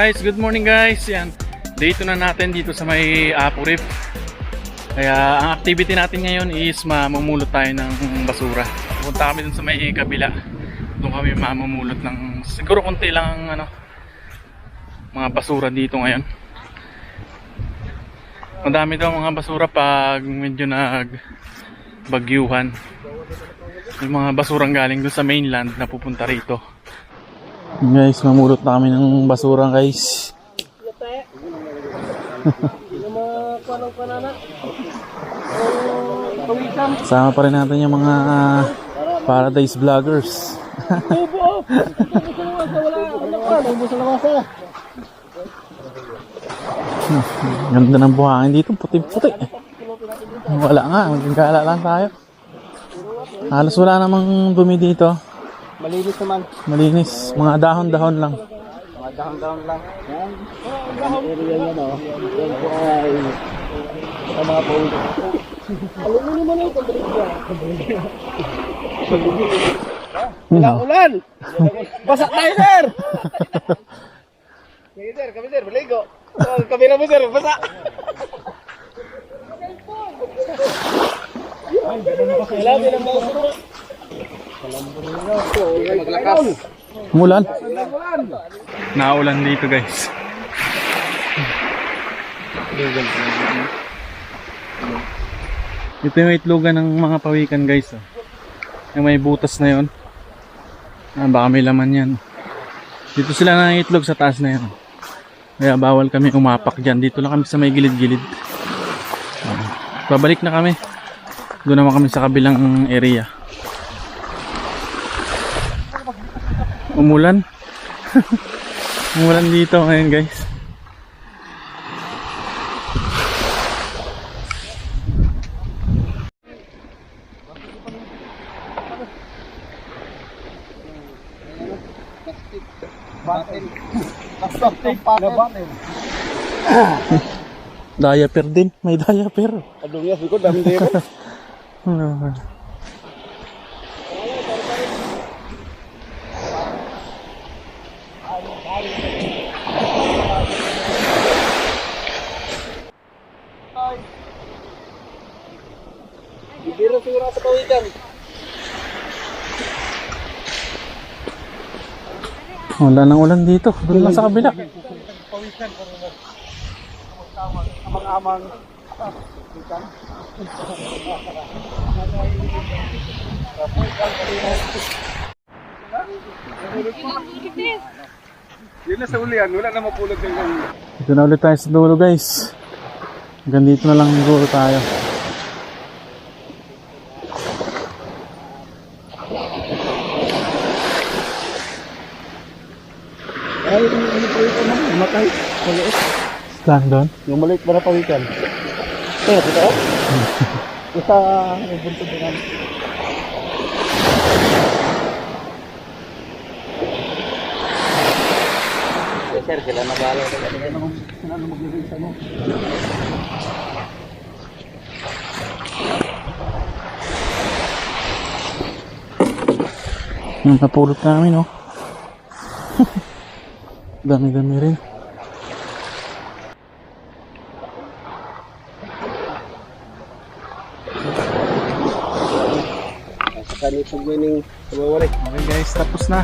Guys, good morning guys. Yan. Day 2 na natin dito sa may Apo Reef. Kaya ang activity natin ngayon is mamumulot tayo ng basura. Punta kami dun sa may kabila. Doon kami mamumulot ng siguro konti lang ano, mga basura dito ngayon. Madami daw mga basura pag medyo nagbagyuhan. Yung mga basurang galing doon sa mainland na pupunta rito. Guys, mamulot na kami ng basura guys. Sama pa rin natin yung mga paradise vloggers. Ganda ng buhangin dito, puti-puti. Wala nga, magkakala lang tayo. Halos wala namang dumi dito. Malinis naman. Malinis, mga dahon-dahon lang. Mga dahon-dahon lang. Yan. Ang area yan o. Yan po ay sa mga paulo. Alam mo naman yung pagbaligya. Wala ulan! Basak tayo, sir! Kami sir, maligo. Kamera mo sir, basak! Wala, bilang bago. Maglakas. Umulan. Naulan dito guys. Ito yung itlogan ng mga pawikan guys. Oh. Yung may butas na yon. Baka may laman yan. Dito sila nangitlog sa taas na yan. Kaya bawal kami umapak dyan. Dito lang kami sa may gilid-gilid. Babalik na kami. Doon naman kami sa kabilang area. Umulan. Umulan dito ngayon guys. Diaper din. May diaper. Aduh ya, sikot daming diaper. Bibiro-biro sa pawikan. Wala nang ulan dito. Doon lang sa kabila. Pawikan ko rin. Amang-amang. Pawikan. Yun na sa ulian. Wala na mapulot yung lang. Dito na ulit tayo sa dulo guys. Hanggang dito na lang siguro tayo. Ay, ano pawikan mo? Matay. Maliit. Saan doon? Yung maliit ba na pawikan? Ito, ito. Isa, buntod na namin. Sir, sila nag-aalala. Ano maglagay sa mo? Yung napulot namin oh. Dami-dami rin. Sa kanipag mo yung kumawalik. Okay guys, tapos na.